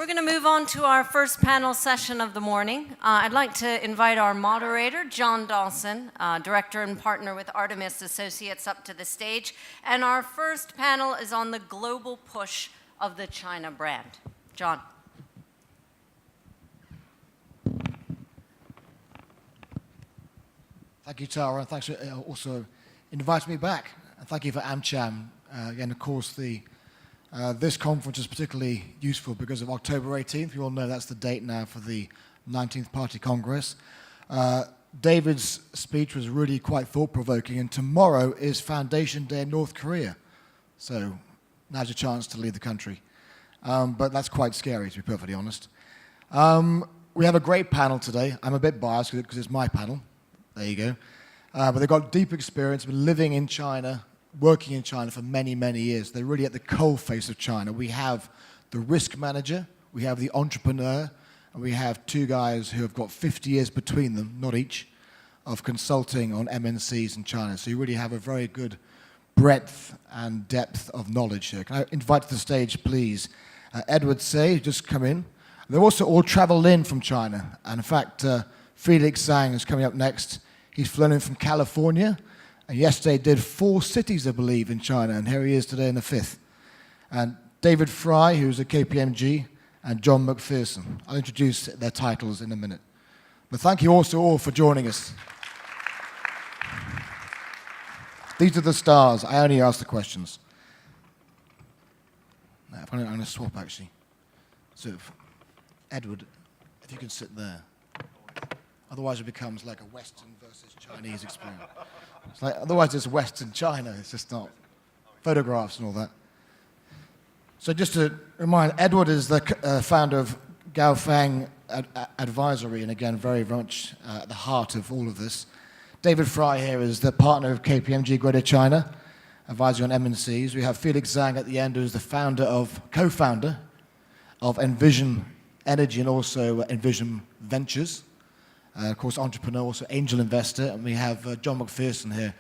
We're going to move on to our first panel session of the morning. I'd like to invite our moderator, John Dawson, director and partner with Artemis Associates, up to the stage. And our first panel is on the global push of the China brand. John. Thank you, Tara, and thanks for also inviting me back. And thank you for AmCham. And of course, this conference is particularly useful because of October 18th. You all know that's the date now for the 19th Party Congress. David's speech was really quite thought-provoking, and tomorrow is Foundation Day in North Korea. So now's your chance to leave the country. But that's quite scary, to be perfectly honest. We have a great panel today. I'm a bit biased because it's my panel. There you go. But they've got deep experience, been living in China, working in China for many, many years. They're really at the coalface of China. We have the risk manager, we have the entrepreneur, and we have two guys who have got 50 years between them, not each, of consulting on MNCs in China. So you really have a very good breadth and depth of knowledge here. Can I invite to the stage, please, Edward Say, who just come in. They're also all traveled in from China. And in fact, Felix Zhang is coming up next. He's flown in from California, and yesterday did 4 cities, I believe, in China, and here he is today in the 5th. And David Frye, who's at Kpmg, and John MacPherson. I'll introduce their titles in a minute. But thank you also all for joining us. These are the stars. I only ask the questions. Now, I'm going to swap, actually. So, Edward, if you can sit there. Otherwise it becomes like a Western versus Chinese experience. It's like, otherwise it's Western China, it's just not photographs and all that. So just to remind, Edward is the founder of Feng Advisory, and again, very much at the heart of all of this. David Frye here is the partner of Kpmg Greater China, advising on MNCs. We have Felix Zhang at the end, who's the co-founder of Envision Energy and also Envision Ventures. Of course, entrepreneur, also angel investor, and we have John MacPherson here,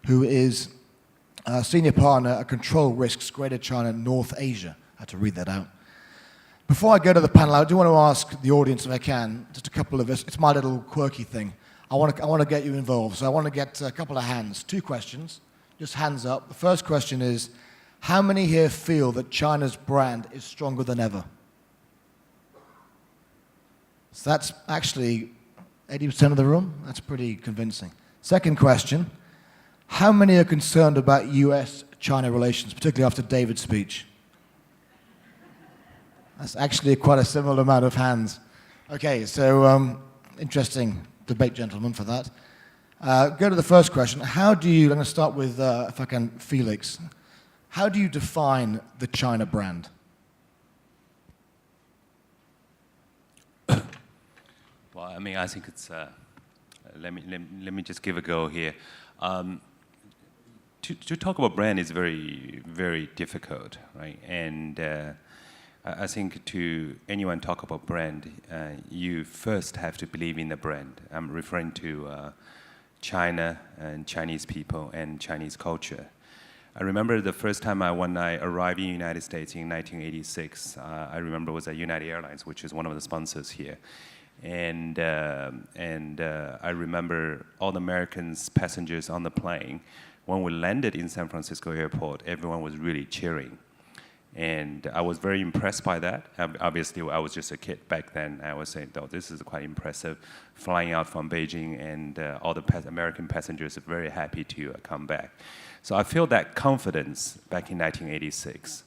who is senior partner at Control Risks, Greater China, North Asia. I had to read that out. Before I go to the panel, I do want to ask the audience, if I can, just a couple of us. It's my little quirky thing. I want to get you involved, so I want to get a couple of hands. 2 questions, just hands up. The first question is, how many here feel that China's brand is stronger than ever? So that's actually 80% of the room? That's pretty convincing. Second question, how many are concerned about US-China relations, particularly after David's speech? That's actually quite a similar amount of hands. Okay, so interesting debate, gentlemen, for that. Go to the first question. How do you, I'm going to start with, if I can, Felix. How do you define the China brand? Well, I mean, I think it's, let me just give a go here. To talk about brand is very, very difficult, right? And I think to anyone talk about brand, you first have to believe in the brand. I'm referring to China and Chinese people and Chinese culture. I remember the first time when I arrived in the United States in 1986, I remember it was at United Airlines, which is one of the sponsors here. And I remember all the Americans passengers on the plane. When we landed in San Francisco airport, everyone was really cheering. And I was very impressed by that. Obviously, I was just a kid back then. I was saying, oh, this is quite impressive. Flying out from Beijing, and all the American passengers are very happy to come back. So I feel that confidence back in 1986.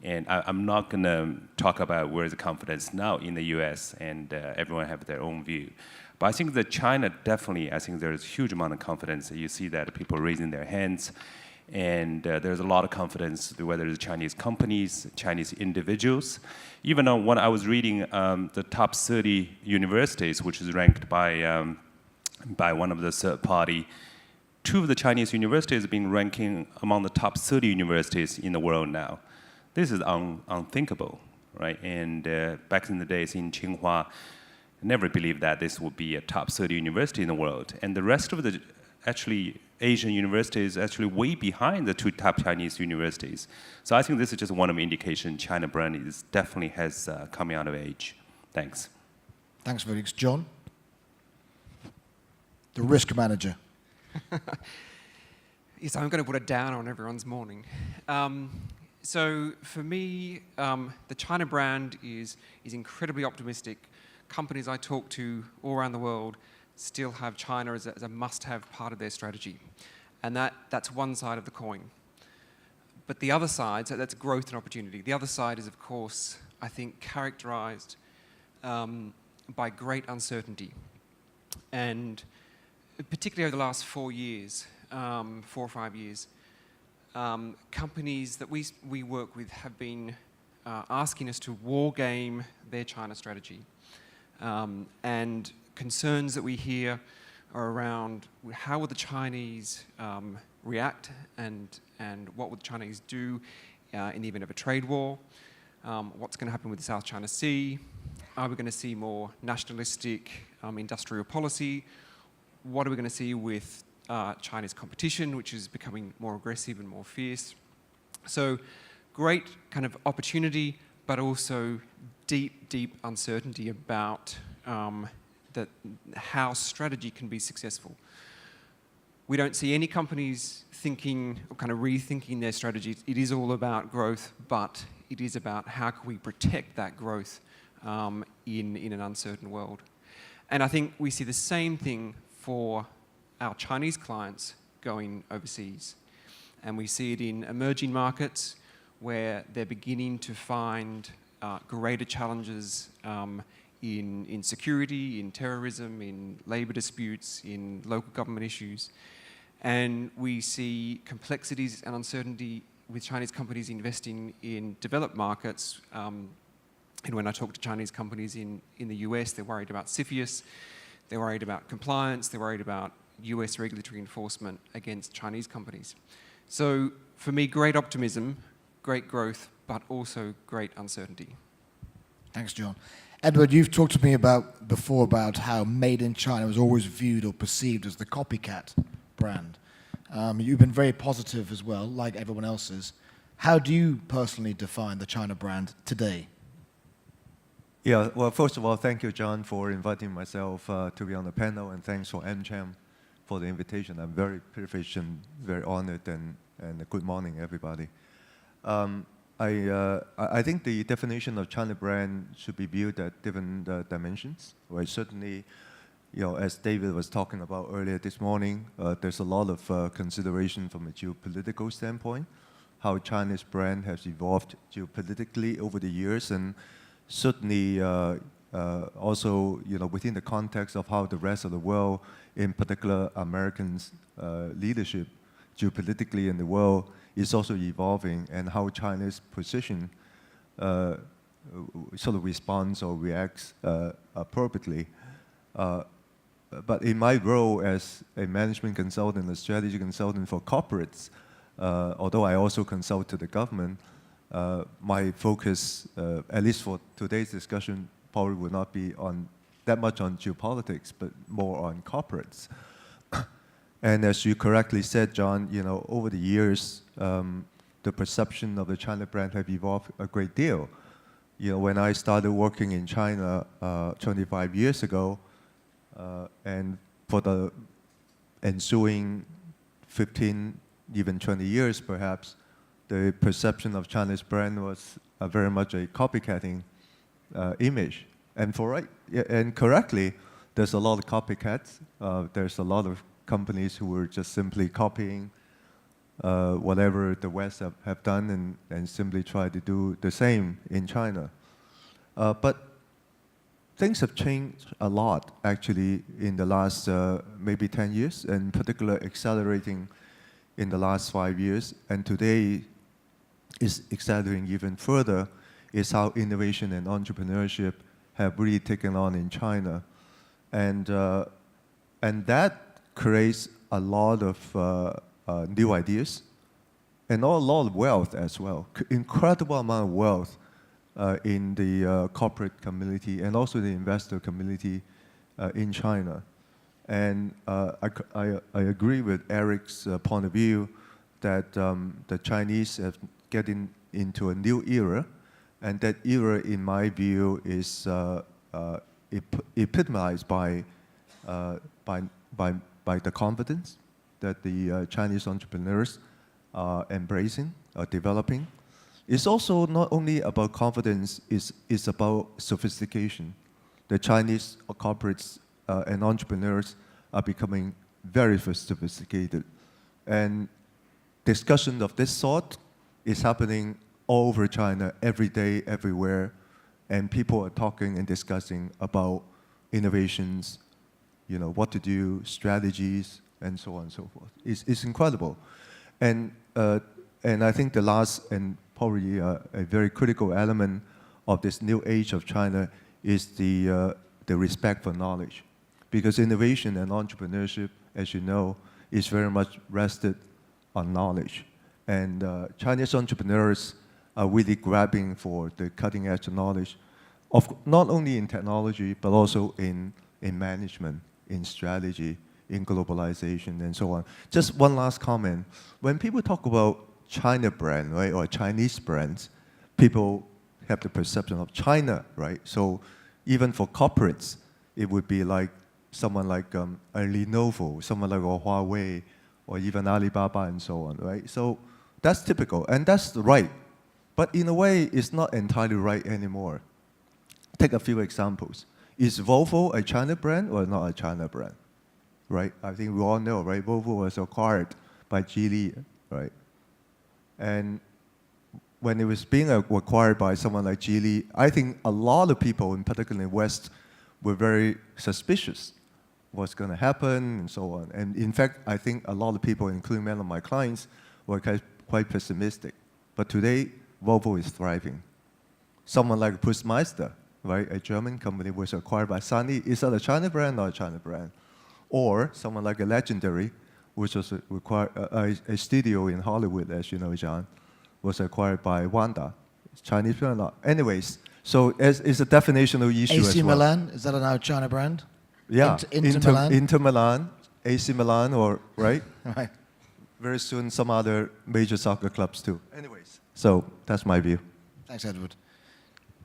And I'm not going to talk about where's the confidence now in the US, and everyone have their own view. But I think that China definitely, I think there's a huge amount of confidence. You see that people raising their hands, and there's a lot of confidence, whether it's Chinese companies, Chinese individuals. Even when I was reading the top 30 universities, which is ranked by one of the third party, 2 of the Chinese universities have been ranking among the top 30 universities in the world now. This is unthinkable, right? And back in the days in Tsinghua, I never believed that this would be a top 30 university in the world. And the rest of the actually Asian universities actually way behind the two top Chinese universities. So I think this is just one of the indications China brand is definitely has coming out of age. Thanks. Thanks, Felix. John, the risk manager. Yes, I'm going to put a downer on everyone's morning. So for me, the China brand is incredibly optimistic. Companies I talk to all around the world still have China as a must-have part of their strategy. And that's one side of the coin. But the other side, so that's growth and opportunity. The other side is, of course, I think, characterized by great uncertainty. And particularly over the last 4 years, 4 or 5 years, companies that we work with have been asking us to war game their China strategy. And concerns that we hear are around how will the Chinese react and what will the Chinese do in the event of a trade war? What's going to happen with the South China Sea? Are we going to see more nationalistic industrial policy? What are we going to see with Chinese competition, which is becoming more aggressive and more fierce? So great kind of opportunity, but also deep, deep uncertainty about how strategy can be successful. We don't see any companies thinking or kind of rethinking their strategies. It is all about growth, but it is about how can we protect that growth in an uncertain world. And I think we see the same thing for our Chinese clients going overseas. And we see it in emerging markets where they're beginning to find greater challenges in security, in terrorism, in labor disputes, in local government issues. And we see complexities and uncertainty with Chinese companies investing in developed markets. And when I talk to Chinese companies in the US, they're worried about CFIUS, they're worried about compliance, they're worried about US regulatory enforcement against Chinese companies. So for me, great optimism, great growth, but also great uncertainty. Thanks, John. Edward, you've talked to me before about how Made in China was always viewed or perceived as the copycat brand. You've been very positive as well, like everyone else is. How do you personally define the China brand today? Yeah, well, first of all, thank you, John, for inviting myself to be on the panel, and thanks for AmCham for the invitation. I'm very privileged and very honored, and good morning, everybody. I think the definition of China brand should be viewed at different dimensions. Right? Certainly, as David was talking about earlier this morning, there's a lot of consideration from a geopolitical standpoint, how China's brand has evolved geopolitically over the years, and certainly also within the context of how the rest of the world, in particular Americans' leadership geopolitically in the world, is also evolving, and how China's position sort of responds or reacts appropriately. But in my role as a management consultant, a strategy consultant for corporates, although I also consult to the government, my focus, at least for today's discussion, probably will not be that much on geopolitics, but more on corporates. And as you correctly said, John, over the years, the perception of the China brand have evolved a great deal. When I started working in China 25 years ago, and for the ensuing 15, even 20 years perhaps, the perception of China's brand was very much a copycatting image. And correctly, there's a lot of copycats. There's a lot of companies who were just simply copying whatever the West have done and simply try to do the same in China. But things have changed a lot, actually, in the last maybe 10 years, and in particular accelerating in the last 5 years. And today is accelerating even further, is how innovation and entrepreneurship have really taken on in China. And that creates a lot of new ideas and a lot of wealth as well. Incredible amount of wealth in the corporate community and also the investor community in China. And I agree with Eric's point of view that the Chinese have getting into a new era, and that era, in my view, is epitomized by the confidence that the Chinese entrepreneurs are embracing, are developing. It's also not only about confidence, it's about sophistication. The Chinese corporates and entrepreneurs are becoming very sophisticated. And discussion of this sort is happening all over China every day, everywhere. And people are talking and discussing about innovations, what to do, strategies, and so on and so forth. It's incredible. And I think the last and probably a very critical element of this new age of China is the respect for knowledge. Because innovation and entrepreneurship, as you know, is very much rested on knowledge. And Chinese entrepreneurs are really grabbing for the cutting edge knowledge, of not only in technology, but also in management, in strategy, in globalization, and so on. Just one last comment. When people talk about China brand, right, or Chinese brands, people have the perception of China, right? So even for corporates, it would be like someone like a Lenovo, someone like a Huawei, or even Alibaba and so on, right? So that's typical, and that's right. But in a way, it's not entirely right anymore. Take a few examples. Is Volvo a China brand or not a China brand, right? I think we all know, right? Volvo was acquired by Geely, right? And when it was being acquired by someone like Geely, I think a lot of people, in particular in the West, were very suspicious what's going to happen and so on. And in fact, I think a lot of people, including many of my clients, were quite pessimistic. But today, Volvo is thriving. Someone like Putzmeister, right, a German company, was acquired by Sony. Is that a China brand or a China brand? Or someone like a Legendary, which was a studio in Hollywood, as you know, Zhang, was acquired by Wanda. It's Chinese brand or not? Anyways, so it's a definitional issue as AC well. Milan, is that a now China brand? Yeah, Inter Milan? Inter Milan, AC Milan, or, right? Right. Very soon, some other major soccer clubs too. Anyways, so that's my view. Thanks, Edward.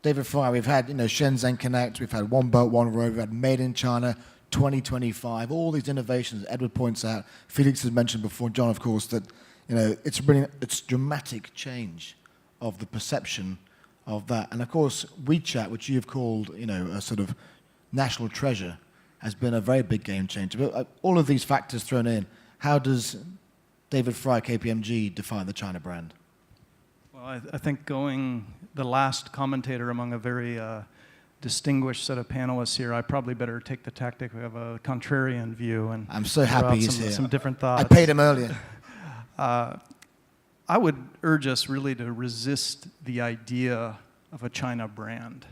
David Frye, we've had Shenzhen Connect, we've had One Belt, One Road, we've had Made in China, 2025, all these innovations Edward points out. Felix has mentioned before, John, of course, that it's dramatic change of the perception of that. And of course, WeChat, which you've called a sort of national treasure, has been a very big game changer. But all of these factors thrown in, how does David Frye, KPMG, define the China brand? Well, I think going the last commentator among a very distinguished set of panelists here, I probably better take the tactic of a contrarian view and I'm so happy he's here. Some different thoughts. I paid him earlier. I would urge us really to resist the idea of a China brand.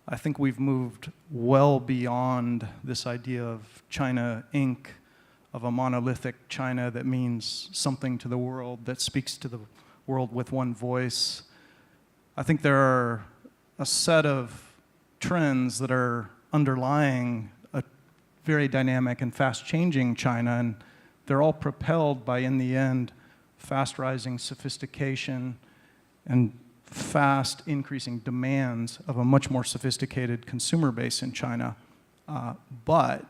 I think we've moved well beyond this idea of China Inc., of a monolithic China that means something to the world, that speaks to the world with one voice. I think there are a set of trends that are underlying a very dynamic and fast-changing China, and they're all propelled by, in the end, fast-rising sophistication and fast increasing demands of a much more sophisticated consumer base in China. But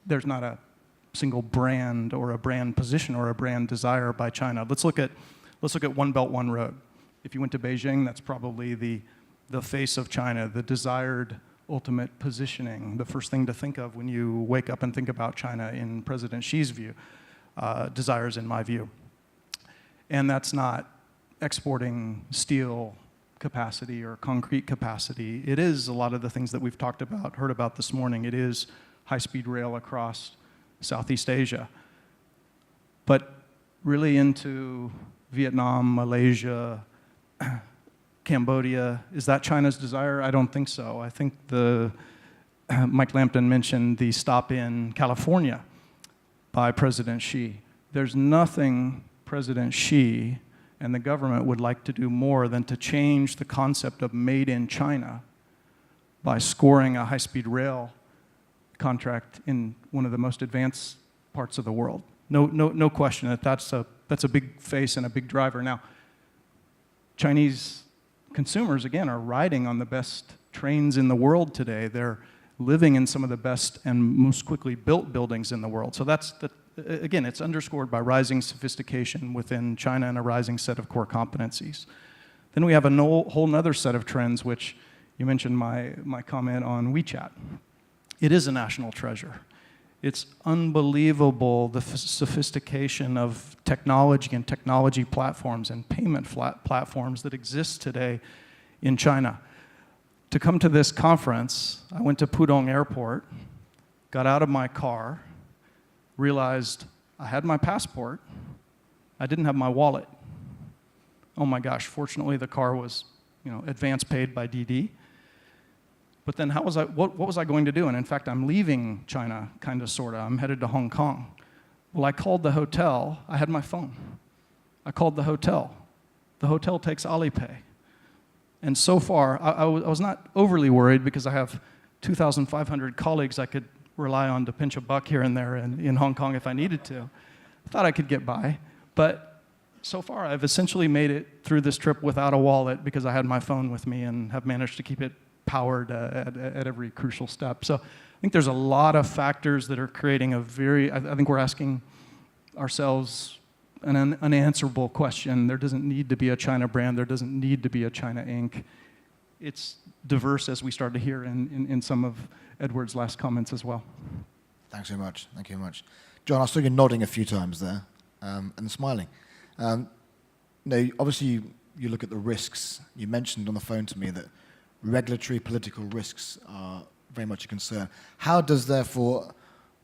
there's not a single brand or a brand position or a brand desire by China. Let's look at One Belt, One Road. If you went to Beijing, that's probably the face of China, the desired ultimate positioning, the first thing to think of when you wake up and think about China in President Xi's view, desires in my view. And that's not exporting steel capacity or concrete capacity. It is a lot of the things that we've talked about, heard about this morning. It is high-speed rail across Southeast Asia. But really into Vietnam, Malaysia, Cambodia, is that China's desire? I don't think so. I think Mike Lampton mentioned the stop in California by President Xi. There's nothing President Xi and the government would like to do more than to change the concept of made in China by scoring a high-speed rail contract in one of the most advanced parts of the world. No question that that's a big face and a big driver. Now, Chinese consumers, again, are riding on the best trains in the world today. They're living in some of the best and most quickly built buildings in the world. So again, it's underscored by rising sophistication within China and a rising set of core competencies. Then we have a whole nother set of trends, which you mentioned my comment on WeChat. It is a national treasure. It's unbelievable the sophistication of technology and technology platforms and payment platforms that exist today in China. To come to this conference, I went to Pudong Airport, got out of my car, realized I had my passport, I didn't have my wallet. Oh my gosh, fortunately the car was, advance paid by DD. But then what was I going to do? And in fact, I'm leaving China, kind of, sort of. I'm headed to Hong Kong. Well, I called the hotel. I had my phone. I called the hotel. The hotel takes Alipay. And so far, I was not overly worried because I have 2,500 colleagues I could rely on to pinch a buck here and there in Hong Kong if I needed to. I thought I could get by. But so far, I've essentially made it through this trip without a wallet because I had my phone with me and have managed to keep it powered at every crucial step. So I think there's a lot of factors that are creating I think we're asking ourselves an unanswerable question. There doesn't need to be a China brand. There doesn't need to be a China Inc. It's diverse, as we started to hear in some of Edward's last comments as well. Thanks so much. Thank you very much. John, I saw you nodding a few times there and smiling. Obviously, you look at the risks. You mentioned on the phone to me that regulatory political risks are very much a concern. How does, therefore,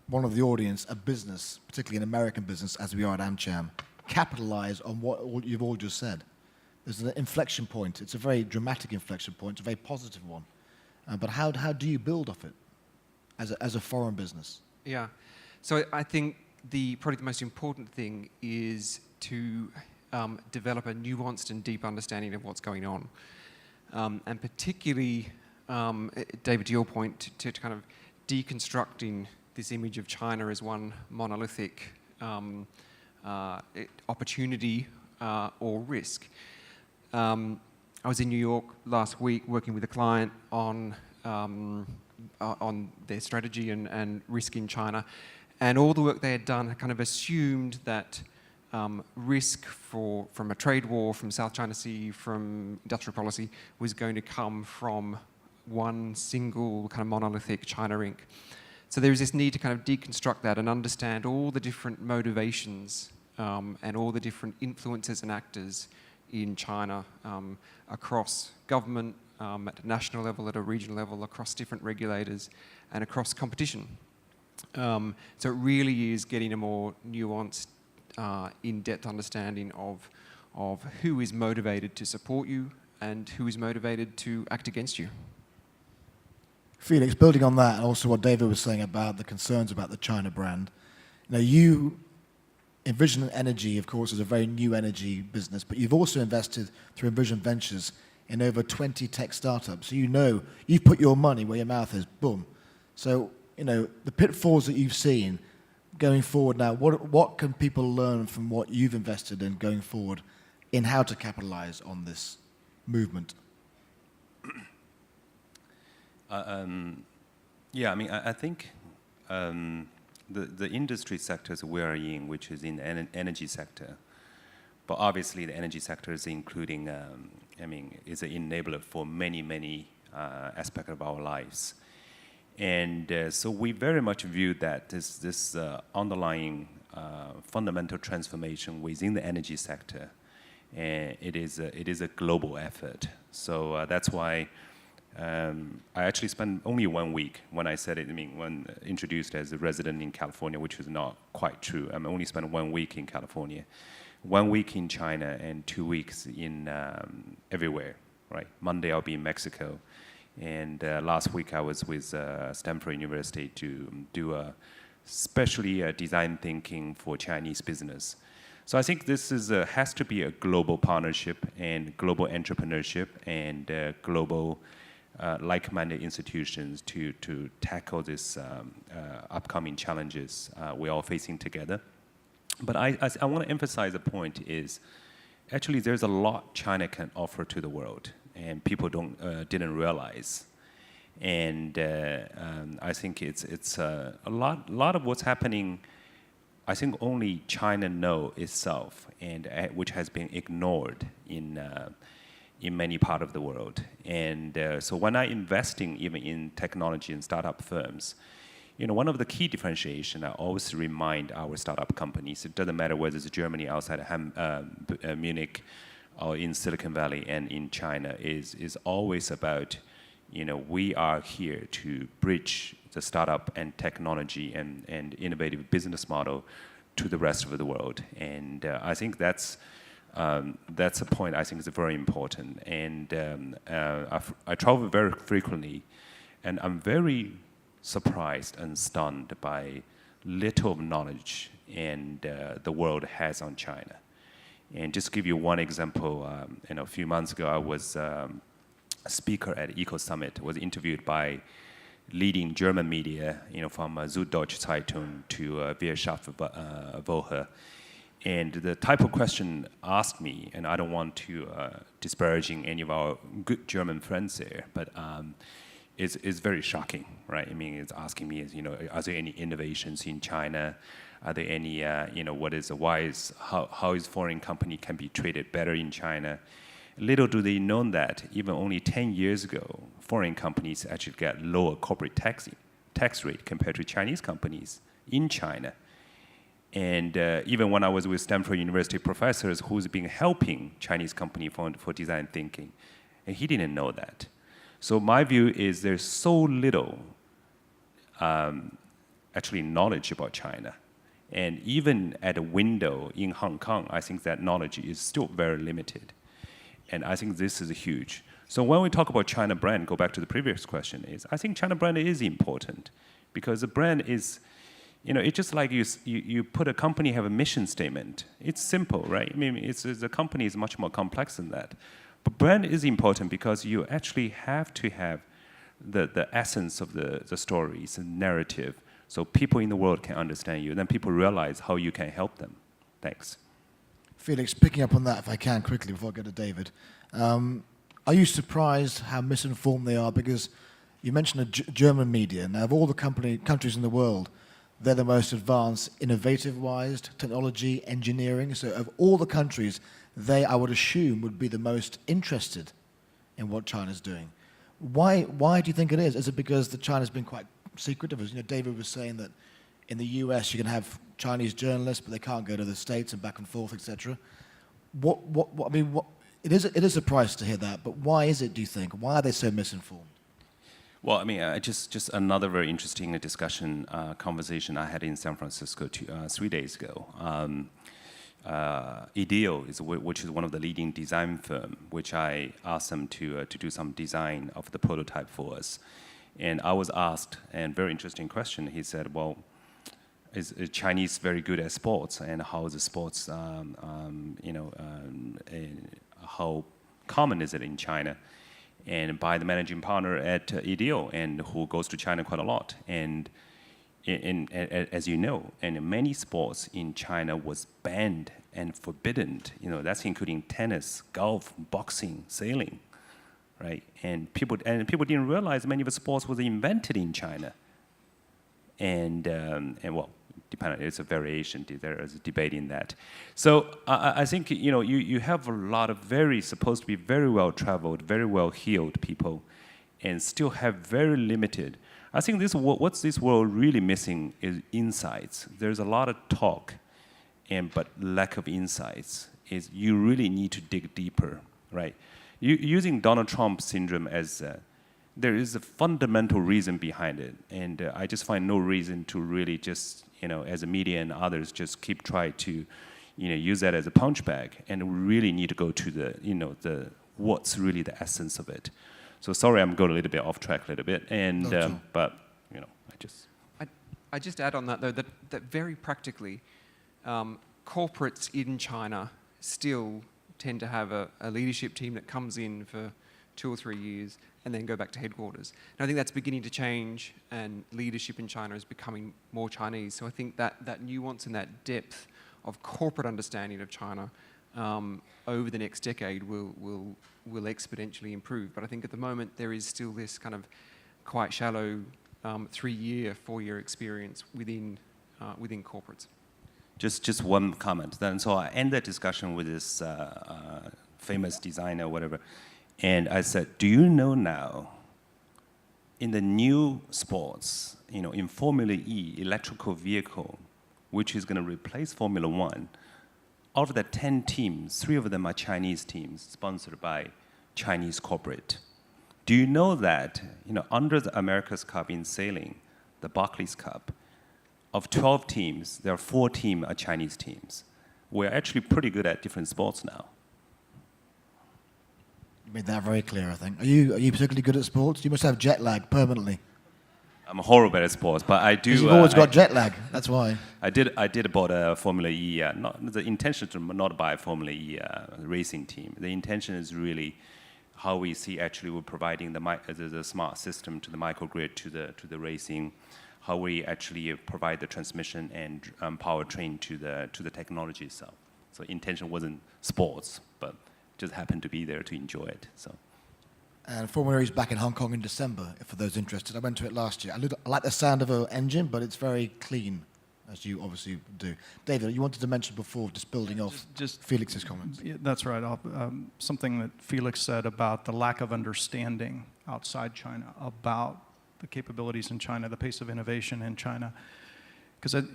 one of the audience, a business, particularly an American business, as we are at AmCham, capitalize on what you've all just said? There's an inflection point. It's a very dramatic inflection point. It's a very positive one. But how do you build off it as a foreign business? Yeah. So I think probably the most important thing is to develop a nuanced and deep understanding of what's going on. And particularly, David, to your point, to kind of deconstructing this image of China as one monolithic opportunity or risk. I was in New York last week working with a client on their strategy and risk in China. And all the work they had done kind of assumed that risk from a trade war, from South China Sea, from industrial policy, was going to come from one single kind of monolithic China Inc. So there is this need to kind of deconstruct that and understand all the different motivations and all the different influences and actors in China across government, at a national level, at a regional level, across different regulators, and across competition. So it really is getting a more nuanced, in-depth understanding of who is motivated to support you and who is motivated to act against you. Felix, building on that, and also what David was saying about the concerns about the China brand, you Envision Energy, of course, is a very new energy business, but you've also invested through Envision Ventures in over 20 tech startups. So you've put your money where your mouth is, boom. So, the pitfalls that you've seen going forward now, what can people learn from what you've invested in going forward in how to capitalize on this movement? I think the industry sectors we are in, which is in the energy sector, but obviously the energy sector is including, is an enabler for many aspects of our lives. And so we very much view that this underlying fundamental transformation within the energy sector, and it is a global effort. So that's why I actually spent only 1 week when I said it. When introduced as a resident in California, which was not quite true. I only spent 1 week in California, 1 week in China, and 2 weeks in everywhere. Right. Monday I'll be in Mexico, and last week I was with Stanford University to do especially design thinking for Chinese business. So I think this has to be a global partnership and global entrepreneurship and global like-minded institutions to tackle this upcoming challenges we're all facing together. But I want to emphasize the point is, actually there's a lot China can offer to the world, and people didn't realize. And I think it's a lot of what's happening, I think only China know itself, and which has been ignored in many parts of the world. And so when I investing even in technology and startup firms, one of the key differentiation I always remind our startup companies, it doesn't matter whether it's Germany, outside Munich, or in Silicon Valley and in China, is always about, we are here to bridge the startup and technology and innovative business model to the rest of the world. And I think that's a point I think is very important. And I travel very frequently, and I'm very surprised and stunned by little knowledge and the world has on China. And just to give you one example, a few months ago I was a speaker at Eco Summit, was interviewed by leading German media, from Süddeutsche Zeitung to Wirtschaftswoche. And the type of question asked me, and I don't want to disparaging any of our good German friends there, but it's very shocking, right? I mean, it's asking me, are there any innovations in China? Are there any, how is foreign company can be treated better in China? Little do they know that even only 10 years ago, foreign companies actually get lower corporate tax rate compared to Chinese companies in China. And even when I was with Stanford University professors who's been helping Chinese company for design thinking, and he didn't know that. So my view is there's so little actually knowledge about China. And even at a window in Hong Kong, I think that knowledge is still very limited. And I think this is huge. So when we talk about China brand, go back to the previous question, I think China brand is important because the brand is, it's just like you put a company have a mission statement. It's simple, right? I mean, the company is much more complex than that. But brand is important because you actually have to have the essence of the stories and narrative so people in the world can understand you. Then people realize how you can help them. Thanks. Felix, picking up on that, if I can, quickly before I go to David. Are you surprised how misinformed they are? Because you mentioned the German media. Now, of all the countries in the world, they're the most advanced, innovative-wise, technology, engineering. So of all the countries, they, I would assume, would be the most interested in what China's doing. Why do you think it is? Is it because China's been quite secretive? As David was saying that in the US you can have Chinese journalists, but they can't go to the States and back and forth, etc. It is a surprise to hear that, but why is it, do you think? Why are they so misinformed? Well, I mean, just another very interesting conversation I had in San Francisco 3 days ago. Ideal, which is one of the leading design firm, which I asked them to do some design of the prototype for us. And I was asked, and very interesting question, he said, well, is Chinese very good at sports, and how is the sports, how common is it in China? And by the managing partner at Ideal, and who goes to China quite a lot. And as you know, and many sports in China was banned and forbidden. That's including tennis, golf, boxing, sailing, right? And people didn't realize many of the sports was invented in China. And well, depending, it's a variation. There is a debate in that. So I think you have a lot of supposed to be very well traveled, very well heeled people, and still have very limited. I think what's this world really missing is insights. There's a lot of talk, but lack of insights. Is you really need to dig deeper, right? Using Donald Trump syndrome as there is a fundamental reason behind it, and I just find no reason to really just as a media and others just keep trying to use that as a punch bag, and we really need to go to the what's really the essence of it. So sorry, I'm going a little bit off track a little bit, and but I just add on that though that very practically, corporates in China still tend to have a leadership team that comes in for 2 or 3 years, and then go back to headquarters. And I think that's beginning to change, and leadership in China is becoming more Chinese. So I think that nuance and that depth of corporate understanding of China over the next decade will exponentially improve. But I think at the moment there is still this kind of quite shallow 3-year, 4-year experience within corporates. Just one comment. Then, so I end the discussion with this famous designer, whatever, and I said, do you know now, in the new sports, in Formula E, electrical vehicle, which is going to replace Formula One, out of the 10 teams, 3 of them are Chinese teams sponsored by Chinese corporate. Do you know that, under the America's Cup in sailing, the Barclays Cup, of 12 teams, there are 4 teams are Chinese teams. We're actually pretty good at different sports now. You made that very clear, I think. Are you particularly good at sports? You must have jet lag permanently. I'm horrible at sports, but I do. You've always got jet lag. That's why. I did bought a Formula E. The intention to not buy a Formula E racing team. The intention is really how we see actually we're providing the smart system to the microgrid to the racing, how we actually provide the transmission and powertrain to the technology itself. So intention wasn't sports, but just happened to be there to enjoy it. So. And Formula E is back in Hong Kong in December, for those interested. I went to it last year. I like the sound of an engine, but it's very clean, as you obviously do. David, you wanted to mention before, just building off just Felix's comments. Yeah, that's right. Something that Felix said about the lack of understanding outside China about the capabilities in China, the pace of innovation in China, because it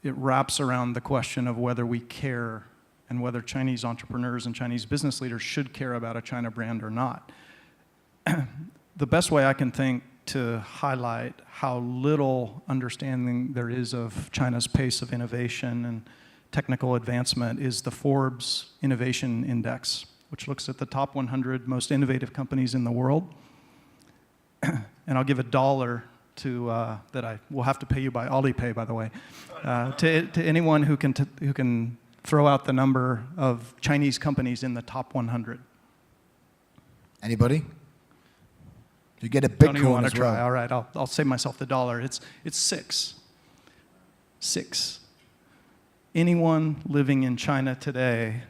wraps around the question of whether we care and whether Chinese entrepreneurs and Chinese business leaders should care about a China brand or not. The best way I can think to highlight how little understanding there is of China's pace of innovation and technical advancement is the Forbes Innovation Index, which looks at the top 100 most innovative companies in the world. And I'll give $1 to that I will have to pay you by Alipay, by the way, to anyone who can throw out the number of Chinese companies in the top 100. Anybody? You get a Don't even Bitcoin want to as try. well. All right, I'll save myself the $1. It's 6. 6. Anyone living in China today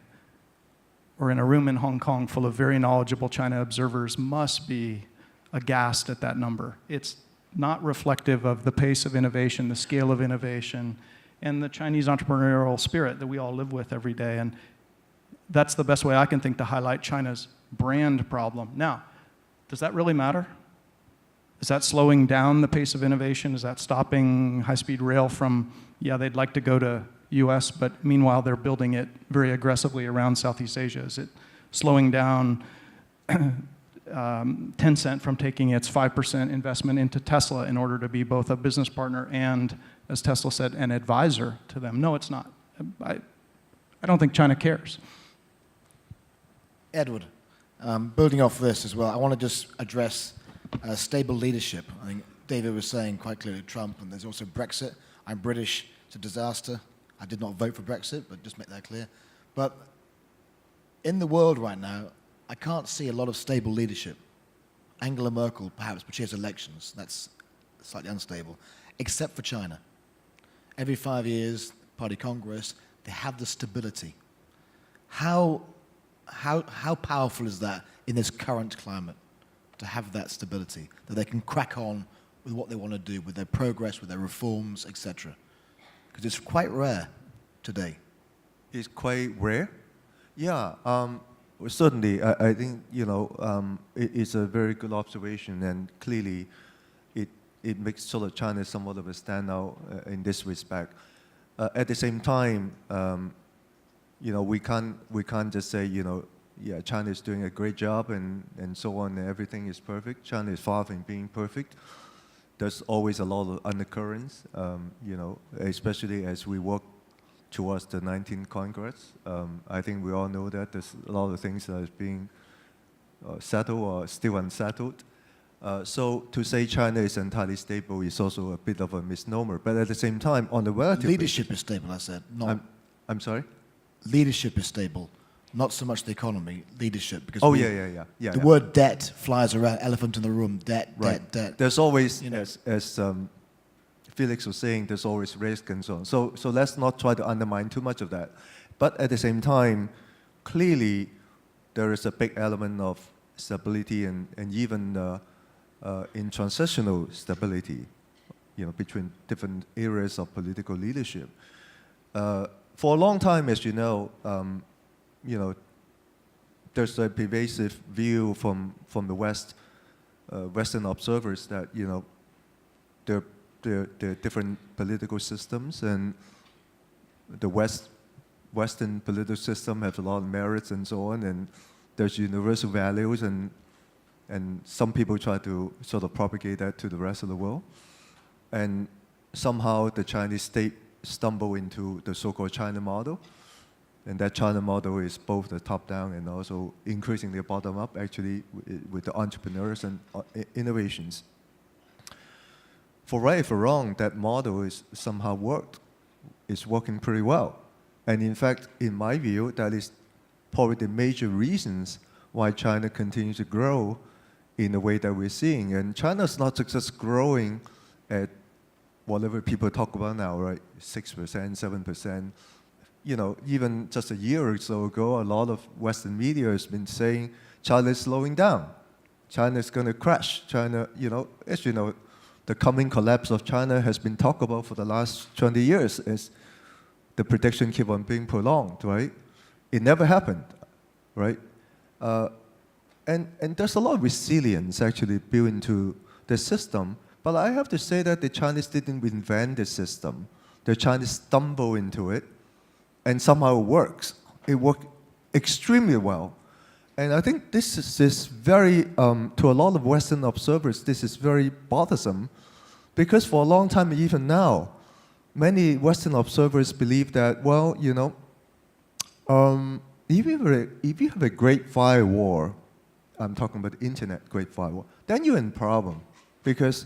or in a room in Hong Kong full of very knowledgeable China observers must be aghast at that number. It's not reflective of the pace of innovation, the scale of innovation, and the Chinese entrepreneurial spirit that we all live with every day. And that's the best way I can think to highlight China's brand problem. Now, does that really matter? Is that slowing down the pace of innovation? Is that stopping high-speed rail from, they'd like to go to US, but meanwhile they're building it very aggressively around Southeast Asia? Is it slowing down Tencent from taking its 5% investment into Tesla in order to be both a business partner and, as Tesla said, an advisor to them? No, it's not. I don't think China cares. Edward, building off this as well, I want to just address stable leadership. I think David was saying quite clearly Trump, and there's also Brexit. I'm British, it's a disaster. I did not vote for Brexit, but just make that clear. But in the world right now, I can't see a lot of stable leadership. Angela Merkel, perhaps, but she has elections. That's slightly unstable, except for China. Every 5 years, Party Congress, they have the stability. How powerful is that in this current climate, to have that stability, that they can crack on with what they want to do, with their progress, with their reforms, etc.? Because it's quite rare today. It's quite rare? Yeah, certainly. I think, it's a very good observation, and clearly it makes sort of China somewhat of a standout in this respect. At the same time, we can't just say, China is doing a great job and so on, and everything is perfect. China is far from being perfect. There's always a lot of undercurrents, especially as we work towards the 19th Congress. I think we all know that there's a lot of things that are being settled or still unsettled. So to say China is entirely stable is also a bit of a misnomer. But at the same time, on the relative... Leadership is stable, I said. I'm sorry? Leadership is stable, not so much the economy, leadership. Because Oh, we- yeah. The word debt flies around, elephant in the room, debt, Right. debt. There's always, You know. as Felix was saying, there's always risk and so on. So let's not try to undermine too much of that. But at the same time, clearly, there is a big element of stability and even in transitional stability, between different areas of political leadership. For a long time, as you know, there's a pervasive view from the West, Western observers that there are different political systems, and the Western political system has a lot of merits and so on, and there's universal values, and some people try to sort of propagate that to the rest of the world. And somehow the Chinese state stumbled into the so-called China model. And that China model is both the top-down and also increasingly bottom-up, actually, with the entrepreneurs and innovations. For right or for wrong, that model is somehow worked. It's working pretty well. And in fact, in my view, that is probably the major reasons why China continues to grow in the way that we're seeing. And China's not just growing at whatever people talk about now, right? 6%, 7%. Even just a year or so ago, a lot of Western media has been saying China is slowing down. China is going to crash. China, as you know, the coming collapse of China has been talked about for the last 20 years as the prediction keep on being prolonged, right? It never happened, right? And there's a lot of resilience actually built into the system. But I have to say that the Chinese didn't invent the system. The Chinese stumbled into it, and somehow it works. It worked extremely well. And I think this is very, to a lot of Western observers, this is very bothersome, because for a long time, even now, many Western observers believe that, well, if you have a great firewall, I'm talking about the internet great firewall, then you're in problem, because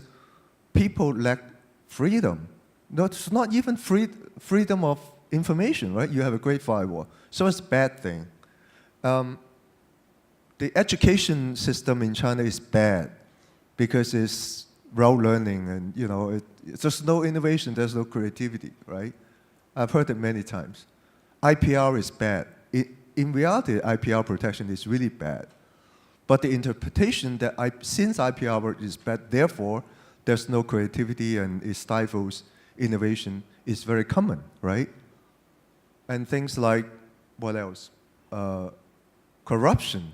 people lack freedom. No, it's not even freedom of information, right? You have a great firewall. So it's a bad thing. The education system in China is bad because it's rote learning and, there's no innovation, there's no creativity, right? I've heard it many times. IPR is bad. In reality, IPR protection is really bad. But the interpretation that since IPR is bad, therefore, there's no creativity and it stifles innovation is very common, right? And things like, what else? Corruption,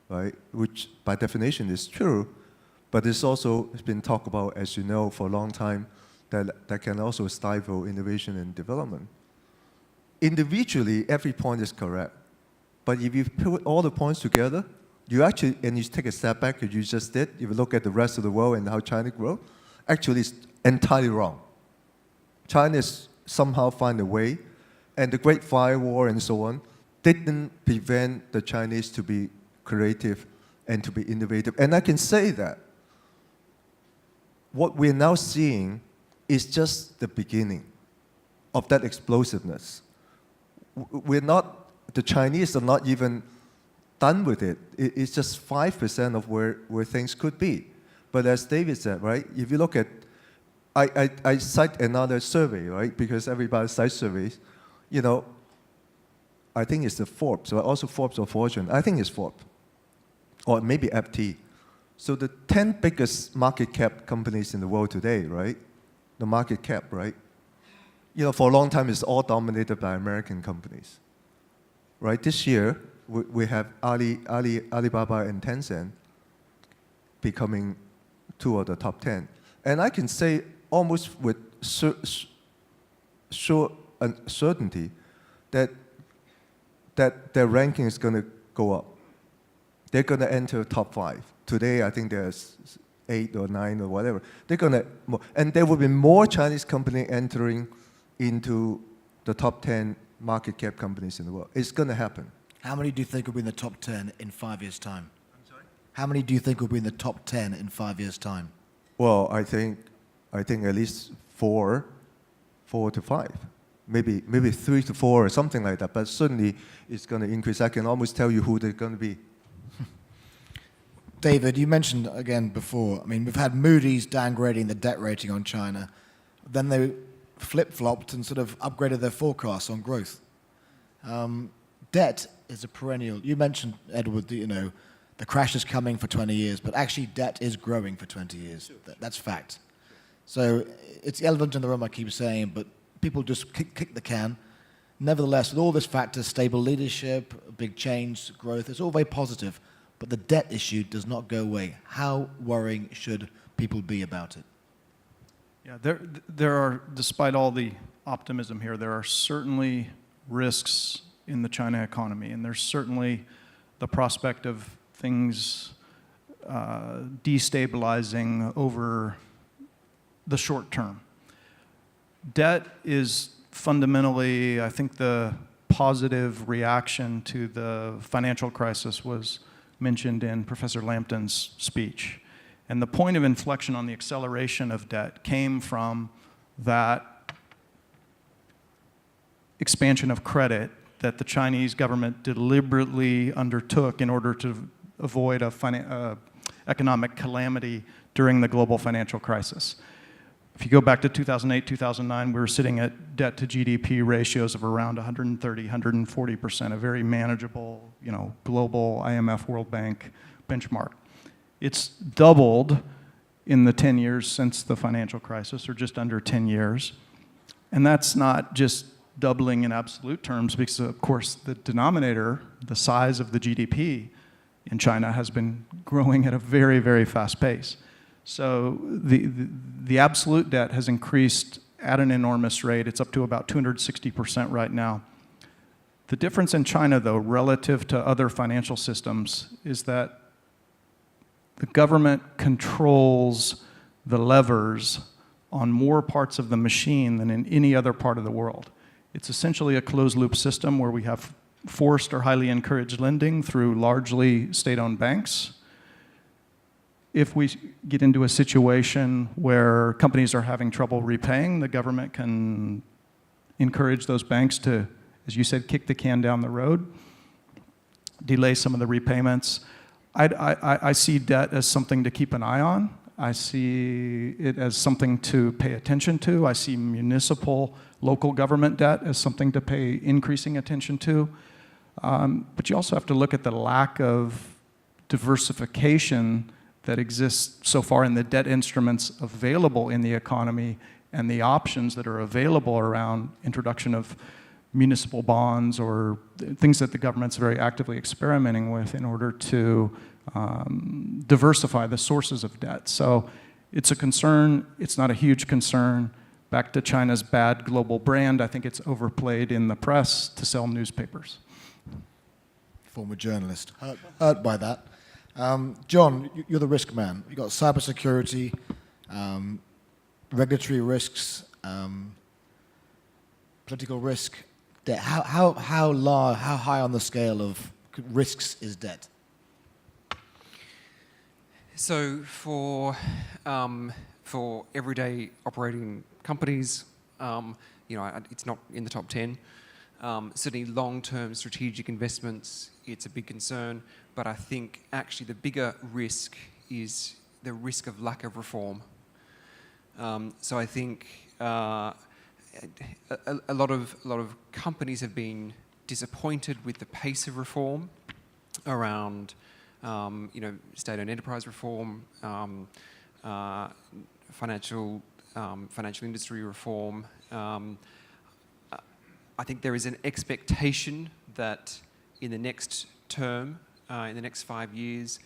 right? Which by definition is true, but it's also been talked about, as you know, for a long time, that can also stifle innovation and development. Individually, every point is correct. But if you put all the points together, you take a step back, as you just did, if you look at the rest of the world and how China grew, actually it's entirely wrong. China somehow find a way, and the Great Firewall and so on didn't prevent the Chinese to be creative and to be innovative. And I can say that what we're now seeing is just the beginning of that explosiveness. The Chinese are not even done with it. It's just 5% of where things could be. But as David said, right, if you look at, I cite another survey, right, because everybody cites surveys. I think it's the Forbes, or also Forbes or Fortune. I think it's Forbes, or maybe FT. So the 10 biggest market cap companies in the world today, right, the market cap, right, for a long time it's all dominated by American companies. Right, this year, we have Alibaba and Tencent becoming two of the top 10. And I can say almost with sure certainty that their ranking is going to go up. They're going to enter top 5. Today, I think there's 8 or 9 or whatever. They're going to, and there will be more Chinese companies entering into the top 10 market cap companies in the world. It's going to happen. How many do you think will be in the top 10 in 5 years' time? I'm sorry? How many do you think will be in the top 10 in 5 years' time? Well, I think at least 4 to 5. maybe 3 to 4 or something like that, but certainly it's going to increase. I can almost tell you who they're going to be. David, you mentioned again before, I mean, we've had Moody's downgrading the debt rating on China. Then they flip-flopped and sort of upgraded their forecasts on growth. Debt is a perennial. You mentioned, Edward, the crash is coming for 20 years, but actually debt is growing for 20 years. That's fact. So it's the elephant in the room, I keep saying, but people just kick the can. Nevertheless, with all this factors, stable leadership, big change, growth, it's all very positive. But the debt issue does not go away. How worrying should people be about it? Yeah, there are, despite all the optimism here, there are certainly risks in the China economy, and there's certainly the prospect of things destabilizing over the short term. Debt is fundamentally, I think the positive reaction to the financial crisis was mentioned in Professor Lampton's speech. And the point of inflection on the acceleration of debt came from that expansion of credit that the Chinese government deliberately undertook in order to avoid a economic calamity during the global financial crisis. If you go back to 2008, 2009, we were sitting at debt to GDP ratios of around 130, 140%, a very manageable, global IMF World Bank benchmark. It's doubled in the 10 years since the financial crisis, or just under 10 years. And that's not just doubling in absolute terms, because of course the denominator, the size of the GDP in China, has been growing at a very, very fast pace. So the absolute debt has increased at an enormous rate. It's up to about 260% right now. The difference in China, though, relative to other financial systems, is that the government controls the levers on more parts of the machine than in any other part of the world. It's essentially a closed-loop system where we have forced or highly encouraged lending through largely state-owned banks. If we get into a situation where companies are having trouble repaying, the government can encourage those banks to, as you said, kick the can down the road, delay some of the repayments. I see debt as something to keep an eye on. I see it as something to pay attention to. I see municipal, local government debt as something to pay increasing attention to. But you also have to look at the lack of diversification that exists so far in the debt instruments available in the economy and the options that are available around introduction of municipal bonds or things that the government's very actively experimenting with in order to diversify the sources of debt. So it's a concern. It's not a huge concern. Back to China's bad global brand, I think it's overplayed in the press to sell newspapers. Former journalist, hurt by that. John, you're the risk man. You've got cybersecurity, regulatory risks, political risk, debt. How high on the scale of risks is debt? So for everyday operating companies, it's not in the top 10. Certainly long-term strategic investments, it's a big concern, but I think actually the bigger risk is the risk of lack of reform. So I think a lot of companies have been disappointed with the pace of reform around state-owned enterprise reform, financial industry reform. I think there is an expectation that in the next term, in the next 5 years,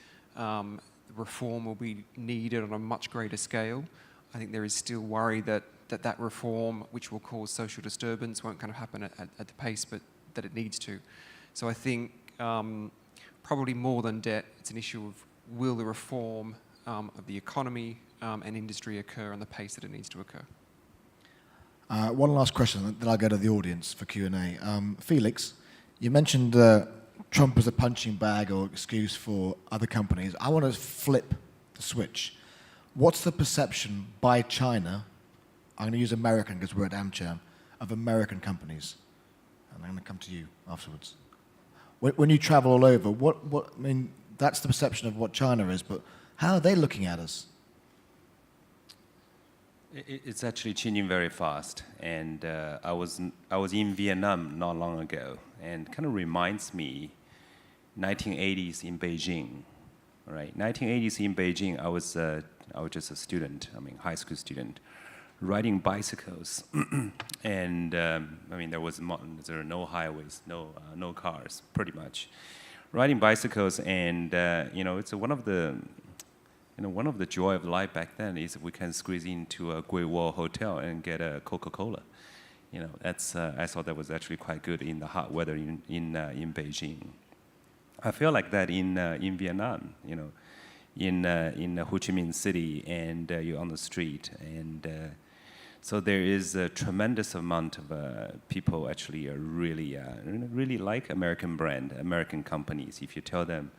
reform will be needed on a much greater scale. I think there is still worry that reform, which will cause social disturbance, won't kind of happen at the pace but that it needs to. So I think probably more than debt, it's an issue of will the reform of the economy and industry occur on the pace that it needs to occur. One last question, then I'll go to the audience for Q&A. Felix, you mentioned Trump as a punching bag or excuse for other companies. I want to flip the switch. What's the perception by China, I'm going to use American because we're at AmCham, of American companies? And I'm going to come to you afterwards. When you travel all over, I mean, that's the perception of what China is, but how are they looking at us? It's actually changing very fast, and I was in Vietnam not long ago, and kind of reminds me 1980s in Beijing, right? 1980s in Beijing, I was just a student, high school student, riding bicycles, and I mean there are no highways, no cars, pretty much, riding bicycles, and it's one of the joy of life back then is we can squeeze into a Great Wall Hotel and get a Coca-Cola. That's I thought that was actually quite good in the hot weather in Beijing. I feel like that in Vietnam, in Ho Chi Minh City, and you're on the street, and so there is a tremendous amount of people actually are really like American brand, American companies. If you tell them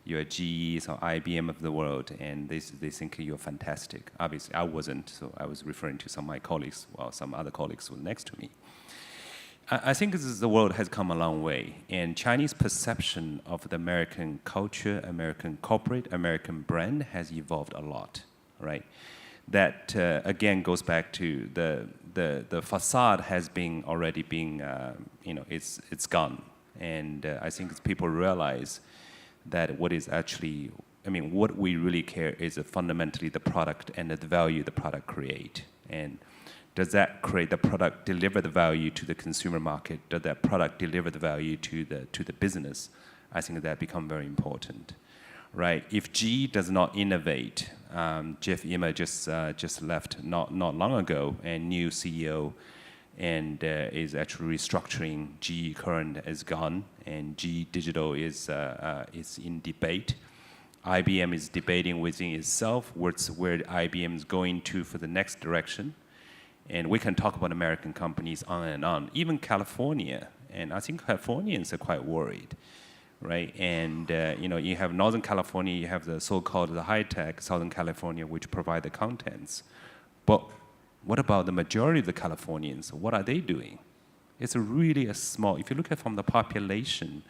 you're GE or IBM of the world, and they think you're fantastic. Obviously, I wasn't, so I was referring to some of my colleagues, while some other colleagues were next to me. I think the world has come a long way, and Chinese perception of the American culture, American corporate, American brand has evolved a lot, right? That again goes back to the facade has already been it's gone, and I think people realize that what we really care is fundamentally the product and the value the product create. And does that create the product, deliver the value to the consumer market? Does that product deliver the value to the business? I think that become very important, right? If GE does not innovate, Jeff Immert just left not long ago, and new CEO, and is actually restructuring. GE current is gone, and GE Digital is in debate. IBM is debating within itself where IBM is going to for the next direction. And we can talk about American companies on and on, even California. And I think Californians are quite worried, right? And you have Northern California, you have the so-called the high-tech Southern California, which provide the contents. But what about the majority of the Californians? What are they doing? It's really a small, if you look at from the population,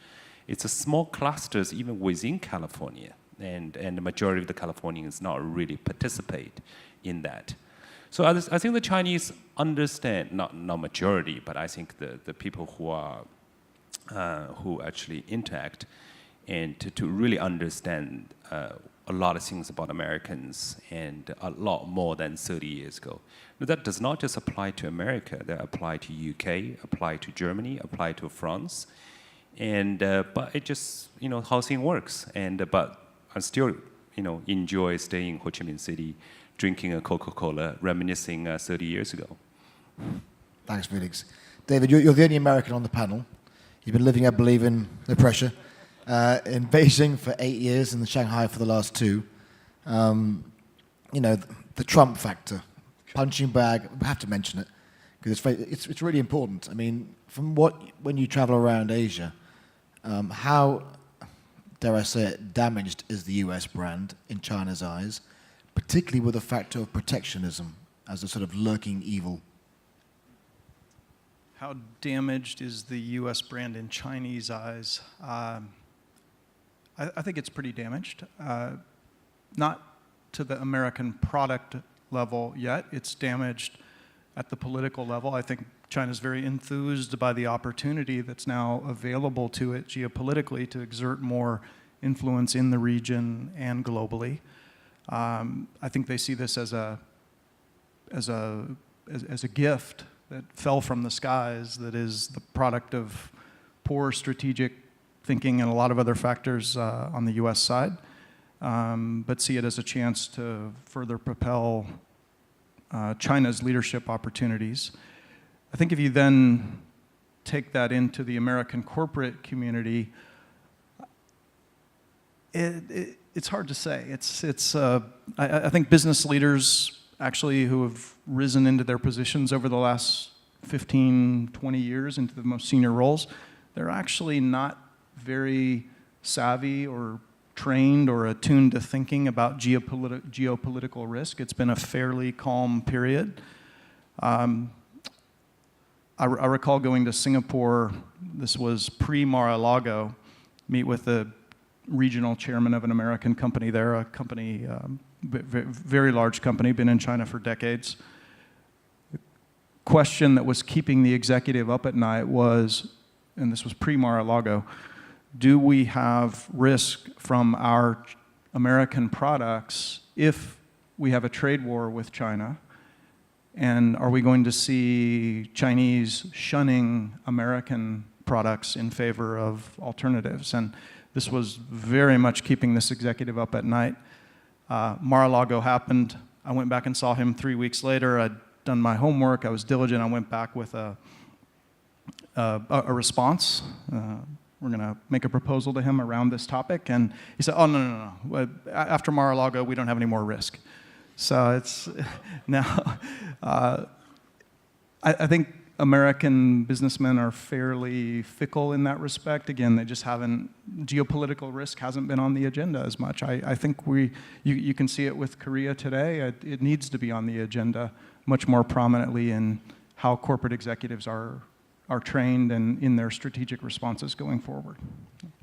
it's a small clusters even within California. And the majority of the Californians not really participate in that. So I think the Chinese understand, not majority, but I think the people who actually interact and to really understand a lot of things about Americans, and a lot more than 30 years ago. But that does not just apply to America. That apply to UK, apply to Germany, apply to France, and but it just how things works. And but I still enjoy staying in Ho Chi Minh City, drinking a Coca-Cola, reminiscing 30 years ago. Thanks, Felix. David, you're the only American on the panel. You've been living, I believe, in no pressure, in Beijing for 8 years and in Shanghai for the last 2. The Trump factor, punching bag. We have to mention it because it's really important. I mean, when you travel around Asia, how, dare I say it, damaged is the US brand in China's eyes, particularly with the factor of protectionism as a sort of lurking evil? How damaged is the US brand in Chinese eyes? I think it's pretty damaged. Not to the American product level yet. It's damaged at the political level. I think China's very enthused by the opportunity that's now available to it geopolitically to exert more influence in the region and globally. I think they see this as a gift that fell from the skies, that is the product of poor strategic thinking and a lot of other factors on the US side, but see it as a chance to further propel China's leadership opportunities. I think if you then take that into the American corporate community, it's hard to say. I think business leaders actually who have risen into their positions over the last 15, 20 years into the most senior roles, they're actually not very savvy or trained or attuned to thinking about geopolitical risk. It's been a fairly calm period. I I recall going to Singapore. This was pre-Mar-a-Lago, meet with the regional chairman of an American company there, a company, very large company, been in China for decades. The question that was keeping the executive up at night was, and this was pre-Mar-a-Lago, do we have risk from our American products if we have a trade war with China? And are we going to see Chinese shunning American products in favor of alternatives? And this was very much keeping this executive up at night. Mar-a-Lago happened. I went back and saw him 3 weeks later. I'd done my homework. I was diligent. I went back with a response. We're going to make a proposal to him around this topic. And he said, oh, no. After Mar-a-Lago, we don't have any more risk. So it's now, I think American businessmen are fairly fickle in that respect. Again, they just haven't, geopolitical risk hasn't been on the agenda as much. I think you can see it with Korea today. It needs to be on the agenda much more prominently in how corporate executives are trained and in their strategic responses going forward.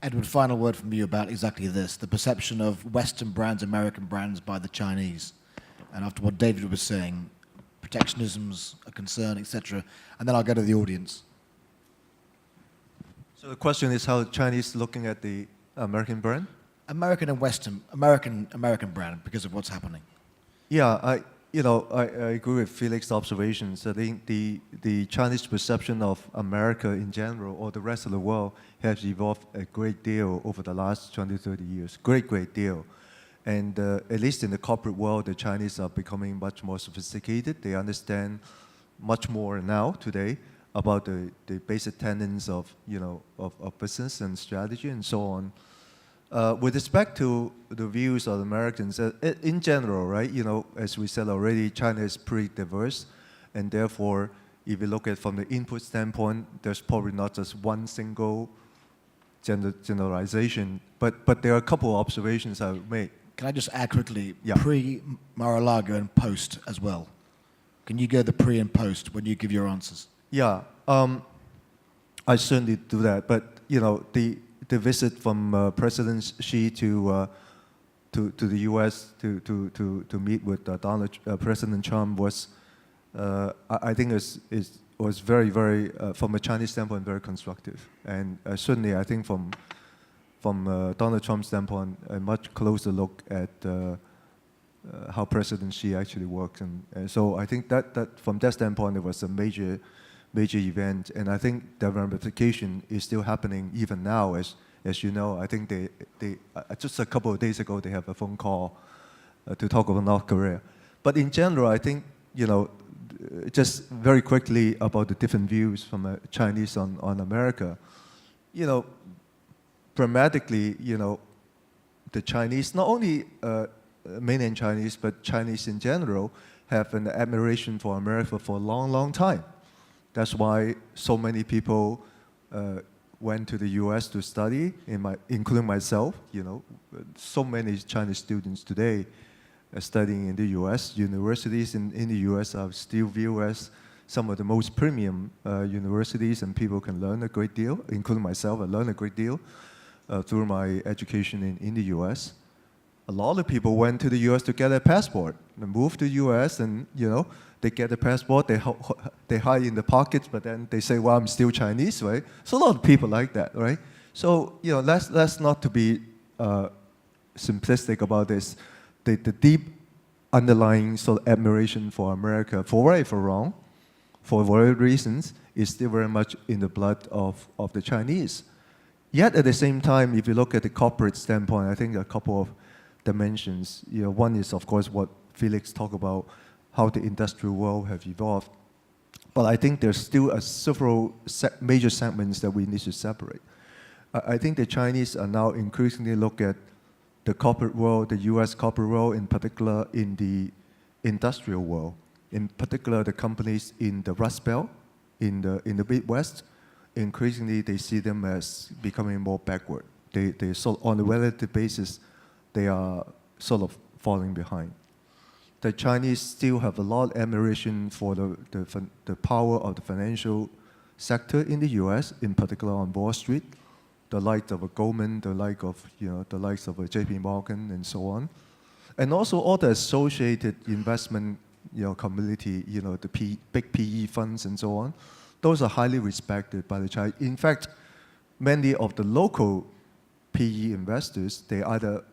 Edward, final word from you about exactly this, the perception of Western brands, American brands by the Chinese. And after what David was saying, protectionism's a concern, etc. And then I'll go to the audience. So the question is how Chinese looking at the American brand? American and Western, American brand because of what's happening. Yeah, I agree with Felix's observations. I think the Chinese perception of America in general or the rest of the world has evolved a great deal over the last 20, 30 years. Great deal. And at least in the corporate world, the Chinese are becoming much more sophisticated. They understand much more now, today, about the basic tenets of business and strategy and so on. With respect to the views of Americans, in general, right, as we said already, China is pretty diverse, and therefore, if you look at from the input standpoint, there's probably not just one single generalization, but there are a couple of observations I would make. Can I just add quickly, Yeah. pre-Mar-a-Lago and post as well? Can you go the pre and post when you give your answers? Yeah, I certainly do that, but the visit from President Xi to the U.S. to meet with President Trump was, I think, was very, very, from a Chinese standpoint, very constructive. And certainly, I think from Donald Trump's standpoint, a much closer look at how President Xi actually works. And so I think that from that standpoint, it was a major event. And I think the ramification is still happening even now. As you know, I think they just a couple of days ago, they have a phone call to talk about North Korea. But in general, I think, just very quickly about the different views from Chinese on America, pragmatically, the Chinese, not only mainland Chinese, but Chinese in general, have an admiration for America for a long, long time. That's why so many people went to the U.S. to study, including myself. So many Chinese students today are studying in the U.S. Universities in the U.S. are still viewed as some of the most premium universities, and people can learn a great deal, including myself. I learned a great deal through my education in the U.S. A lot of people went to the U.S. to get a passport. They moved to the U.S. and, they get a passport, they hide in the pockets, but then they say, well, I'm still Chinese, right? So a lot of people like that, right? So, let's not to be simplistic about this. The deep underlying sort of admiration for America, for right or for wrong, for various reasons, is still very much in the blood of the Chinese. Yet at the same time, if you look at the corporate standpoint, I think there are a couple of dimensions. One is, of course, what Felix talked about, how the industrial world have evolved. But I think there's still several major segments that we need to separate. I think the Chinese are now increasingly look at the corporate world, the U.S. corporate world, in particular in the industrial world. In particular, the companies in the Rust Belt, in the Midwest, increasingly they see them as becoming more backward. They sort of, on a relative basis, they are sort of falling behind. The Chinese still have a lot of admiration for the power of the financial sector in the US, in particular on Wall Street, the likes of a Goldman, the likes of a Kpmg and so on. And also all the associated investment community, the big PE funds and so on. Those are highly respected by the Chinese. In fact, many of the local PE investors, they either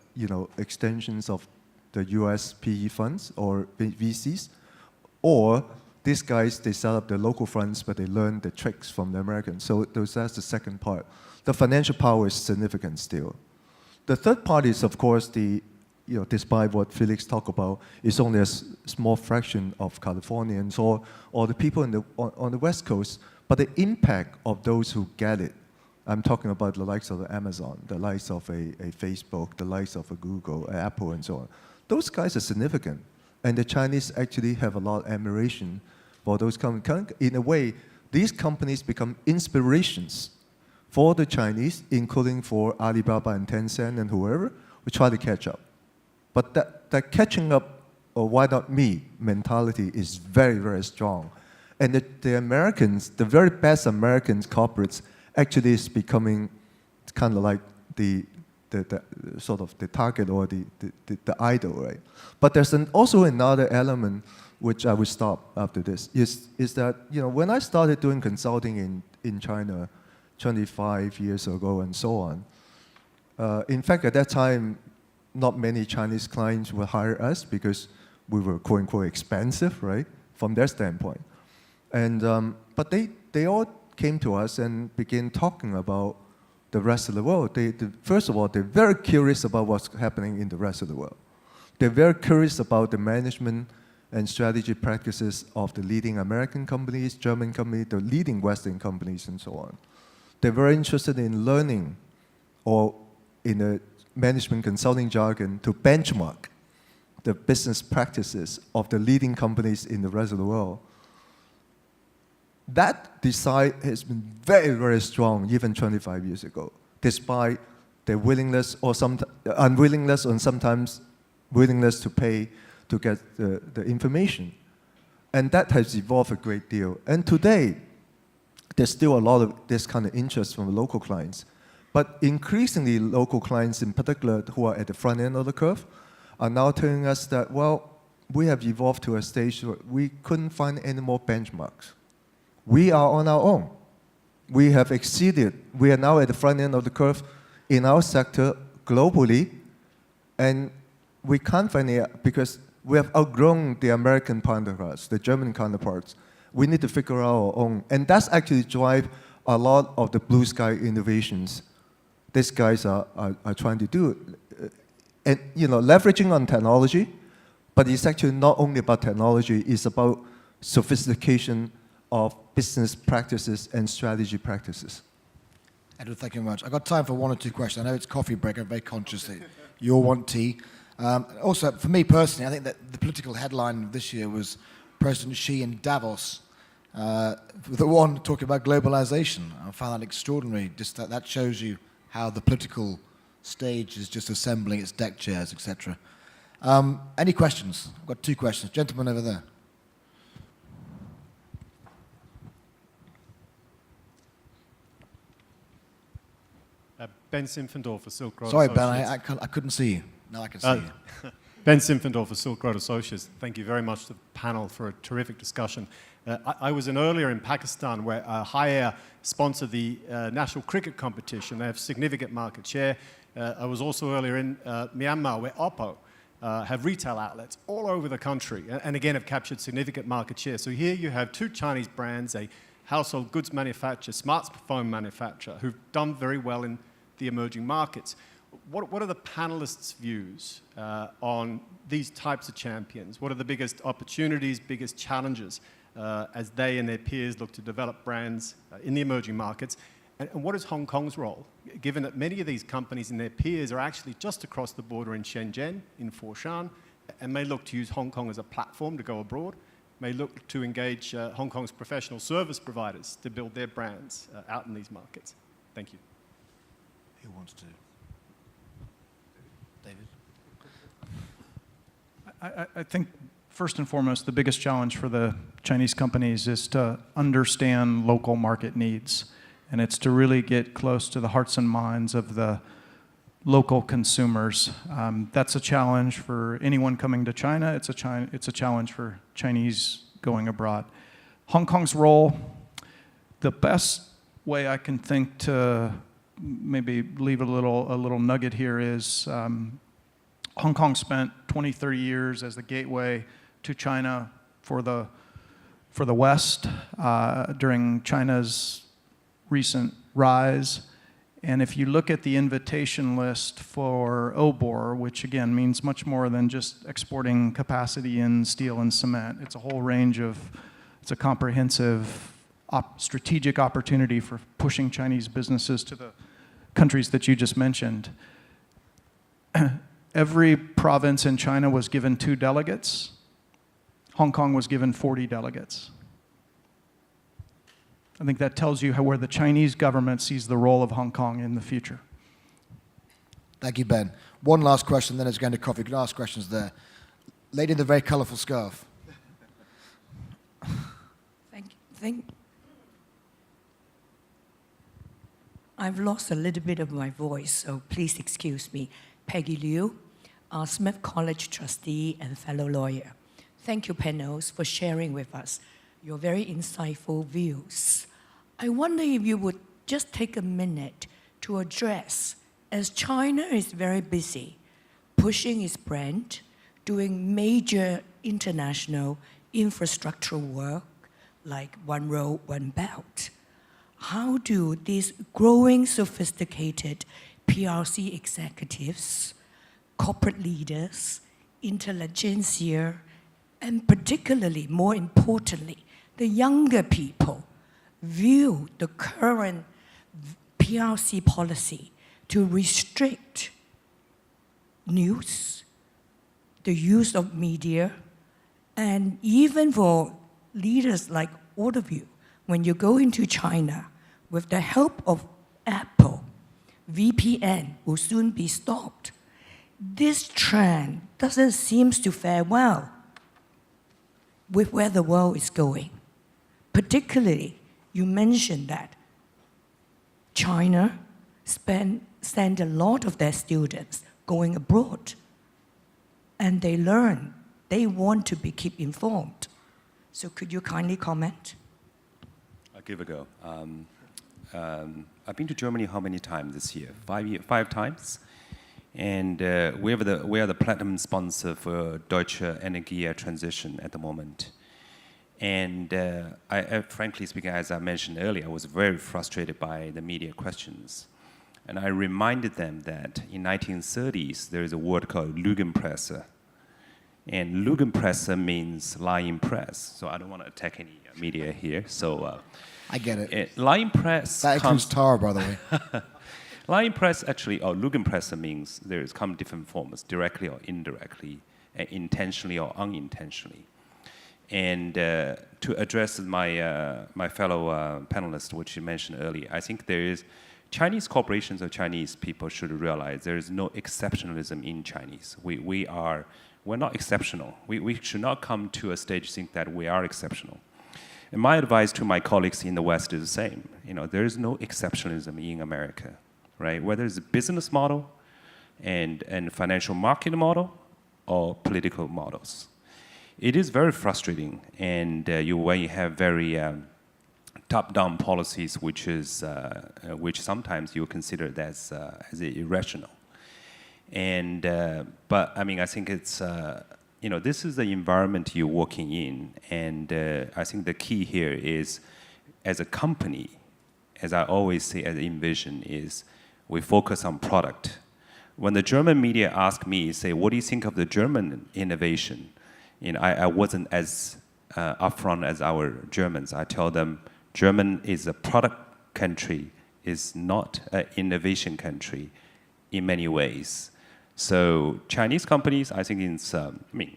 extensions of the US PE funds or VCs, or these guys, they set up their local funds, but they learn the tricks from the Americans. So that's the second part. The financial power is significant still. The third part is, of course, despite what Felix talked about, it's only a small fraction of Californians or the people on the West Coast, but the impact of those who get it, I'm talking about the likes of Amazon, the likes of a Facebook, the likes of a Google, Apple, and so on. Those guys are significant. And the Chinese actually have a lot of admiration for those companies. In a way, these companies become inspirations for the Chinese, including for Alibaba and Tencent and whoever, who try to catch up. But that catching up, or why not me, mentality is very, very strong. And the Americans, the very best American corporates, actually is becoming kind of like the sort of the target or the idol, right? But there's also another element which I will stop after this, is that when I started doing consulting in China 25 years ago and so on, in fact, at that time, not many Chinese clients would hire us because we were quote unquote expensive, right, from their standpoint. And but they all came to us and began talking about the rest of the world. First of all, they're very curious about what's happening in the rest of the world. They're very curious about the management and strategy practices of the leading American companies, German companies, the leading Western companies, and so on. They're very interested in learning, or in the management consulting jargon, to benchmark the business practices of the leading companies in the rest of the world. That desire has been very, very strong even 25 years ago, despite their willingness or unwillingness and sometimes willingness to pay to get the information. And that has evolved a great deal. And today, there's still a lot of this kind of interest from local clients. But increasingly, local clients in particular who are at the front end of the curve are now telling us that, well, we have evolved to a stage where we couldn't find any more benchmarks. We are on our own. We have exceeded. We are now at the front end of the curve in our sector globally, and we can't find it because we have outgrown the American counterparts, the German counterparts. We need to figure out our own. And that's actually drive a lot of the blue sky innovations these guys are trying to do. And leveraging on technology, but it's actually not only about technology, it's about sophistication of business practices and strategy practices. Edward, thank you very much. I've got time for one or two questions. I know it's coffee break. I'm very conscious that you all want tea. Also, for me personally, I think that the political headline of this year was President Xi in Davos, the one talking about globalization. I found that extraordinary. Just that shows you how the political stage is just assembling its deck chairs, etc. Any questions? I've got two questions. Gentleman over there. Ben Sinfendorfer, Silk Road Sorry, Associates. Ben, I couldn't see you. Now I can see you. Ben Sinfendorfer, Silk Road Associates. Thank you very much to the panel for a terrific discussion. I was earlier in Pakistan where Frye sponsored the national cricket competition. They have significant market share. I was also earlier in Myanmar where Oppo have retail outlets all over the country and again have captured significant market share. So here you have two Chinese brands, a household goods manufacturer, smartphone manufacturer, who've done very well in the emerging markets. What are the panelists' views on these types of champions? What are the biggest opportunities, biggest challenges as they and their peers look to develop brands in the emerging markets? And what is Hong Kong's role, given that many of these companies and their peers are actually just across the border in Shenzhen, in Foshan, and may look to use Hong Kong as a platform to go abroad, may look to engage Hong Kong's professional service providers to build their brands out in these markets? Thank you. Who wants to? David? I think first and foremost, the biggest challenge for the Chinese companies is to understand local market needs. And it's to really get close to the hearts and minds of the local consumers. That's a challenge for anyone coming to China. It's a challenge for Chinese going abroad. Hong Kong's role, the best way I can think to maybe leave a little nugget here is Hong Kong spent 20, 30 years as the gateway to China for the West during China's recent rise. And if you look at the invitation list for OBOR, which again means much more than just exporting capacity in steel and cement, it's a whole range of, it's a comprehensive strategic opportunity for pushing Chinese businesses to the countries that you just mentioned. Every province in China was given 2 delegates. Hong Kong was given 40 delegates. I think that tells you where the Chinese government sees the role of Hong Kong in the future. Thank you, Ben. One last question, then it's going to coffee. You can ask questions there. Lady in the very colorful scarf. Thank I've lost a little bit of my voice, so please excuse me. Peggy Liu, Smith College trustee and fellow lawyer. Thank you, panels, for sharing with us your very insightful views. I wonder if you would just take a minute to address, as China is very busy pushing its brand, doing major international infrastructure work like One Road, One Belt, how do these growing sophisticated PRC executives, corporate leaders, intelligentsia, and particularly, more importantly, the younger people view the current PRC policy to restrict news, the use of media, and even for leaders like all of you, when you go into China, with the help of Apple, VPN will soon be stopped. This trend doesn't seem to fare well with where the world is going. Particularly, you mentioned that China send a lot of their students going abroad, and they learn, they want to be kept informed. So could you kindly comment? I'll give it a go. I've been to Germany how many times this year? 5 times. And we are the platinum sponsor for Deutsche Energie Transition at the moment. And I, frankly speaking, as I mentioned earlier, I was very frustrated by the media questions. And I reminded them that in 1930s, there is a word called Lügenpresse. And Lügenpresse means lying press. So I don't want to attack any media here. So I get it. Lying press That includes Tara, by the way. Lying press actually, or Lügenpresse means there come different forms, directly or indirectly, intentionally or unintentionally. And to address my fellow panelists, which you mentioned earlier, I think there is Chinese corporations or Chinese people should realize there is no exceptionalism in Chinese. We're not exceptional. We should not come to a stage to think that we are exceptional. And my advice to my colleagues in the West is the same. There is no exceptionalism in America, right? Whether it's a business model and financial market model or political models. It is very frustrating, and when you have very top-down policies, which sometimes you consider as irrational. And but I mean, I think it's this is the environment you're working in, and I think the key here is, as a company, as I always say, as Envision, is we focus on product. When the German media ask me, say, what do you think of the German innovation? I wasn't as upfront as our Germans. I tell them, German is a product country, is not an innovation country in many ways. So Chinese companies, I think it's,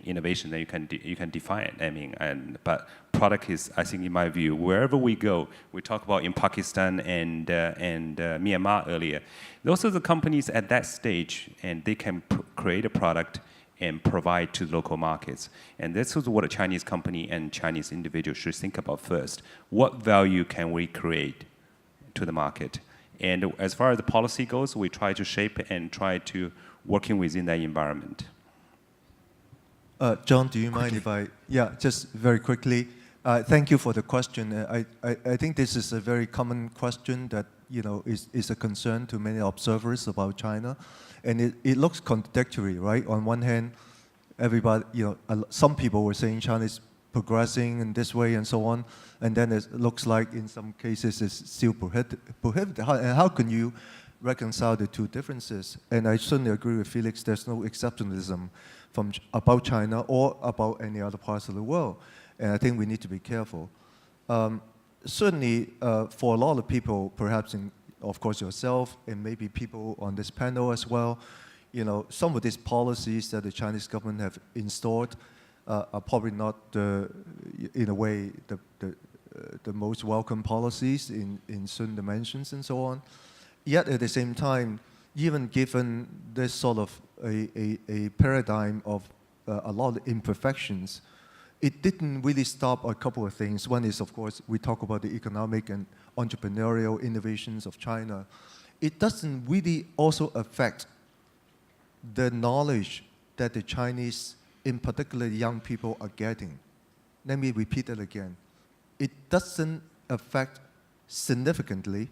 innovation that you can define it. But product is, I think in my view, wherever we go, we talked about in Pakistan and Myanmar earlier. Those are the companies at that stage, and they can create a product and provide to local markets. And this is what a Chinese company and Chinese individual should think about first. What value can we create to the market? And as far as the policy goes, we try to shape and try to working within that environment. John, do you mind if I, just very quickly. Thank you for the question. I think this is a very common question that is a concern to many observers about China. And it looks contradictory, right? On one hand, everybody, some people were saying China is progressing in this way and so on, and then it looks like in some cases it's still prohibited. How can you reconcile the two differences? And I certainly agree with Felix, there's no exceptionalism about China or about any other parts of the world. And I think we need to be careful. Certainly, for a lot of people, perhaps of course yourself and maybe people on this panel as well, some of these policies that the Chinese government have installed are probably not, in a way, the most welcome policies in certain dimensions and so on. Yet at the same time, even given this sort of a paradigm of a lot of imperfections, it didn't really stop a couple of things. One is, of course, we talk about the economic and entrepreneurial innovations of China. It doesn't really also affect the knowledge that the Chinese, in particular young people, are getting. Let me repeat that again. It doesn't affect significantly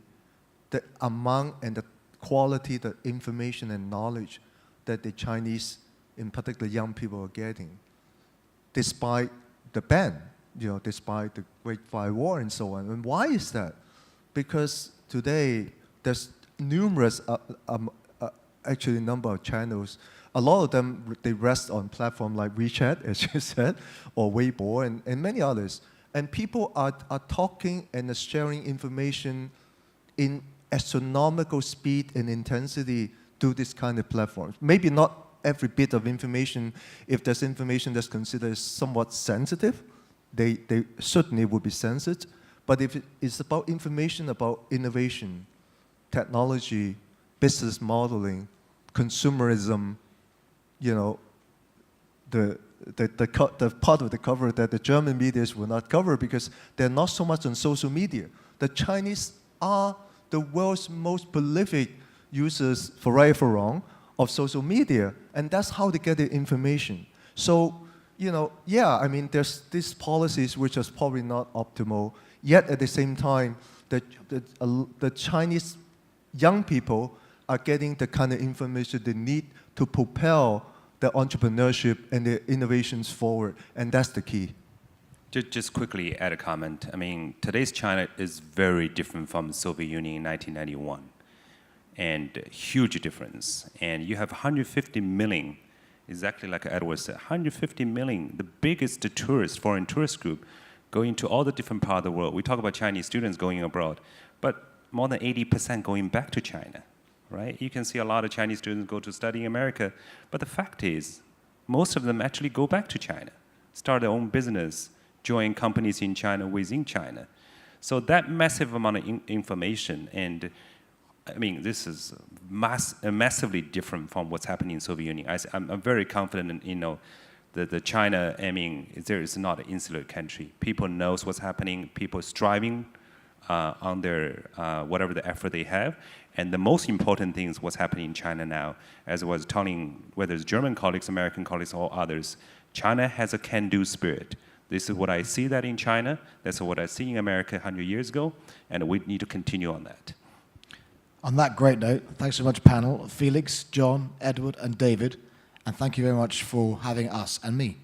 the amount and the quality, the information and knowledge that the Chinese, in particular young people, are getting, despite the ban, despite the Great Firewall and so on. And why is that? Because today there's numerous, actually number of channels. A lot of them, they rest on platforms like WeChat, as you said, or Weibo, and many others. And people are talking and sharing information in astronomical speed and intensity through this kind of platforms. Maybe not every bit of information, if there's information that's considered somewhat sensitive, they certainly would be censored. But if it's about information about innovation, technology, business modeling, consumerism, the part of the cover that the German media will not cover because they're not so much on social media. The Chinese are the world's most prolific users, for right or for wrong, of social media, and that's how they get the information. So, there's these policies which are probably not optimal, yet at the same time, the Chinese young people are getting the kind of information they need to propel their entrepreneurship and their innovations forward, and that's the key. Just quickly add a comment. Today's China is very different from the Soviet Union in 1991. And huge difference. And you have 150 million, exactly like Edward said, 150 million, the biggest foreign tourist group going to all the different parts of the world. We talk about Chinese students going abroad, but more than 80% going back to China, right? You can see a lot of Chinese students go to study in America, but the fact is, most of them actually go back to China, start their own business, join companies in China, within China. So that massive amount of information, and this is massively different from what's happening in Soviet Union. I'm very confident in, the China, there is not an insular country. People knows what's happening. People striving on their, whatever the effort they have. And the most important thing is what's happening in China now. As I was telling, whether it's German colleagues, American colleagues, or others, China has a can-do spirit. This is what I see that in China. That's what I see in America 100 years ago. And we need to continue on that. On that great note, thanks so much, panel, Felix, John, Edward, and David, and thank you very much for having us and me.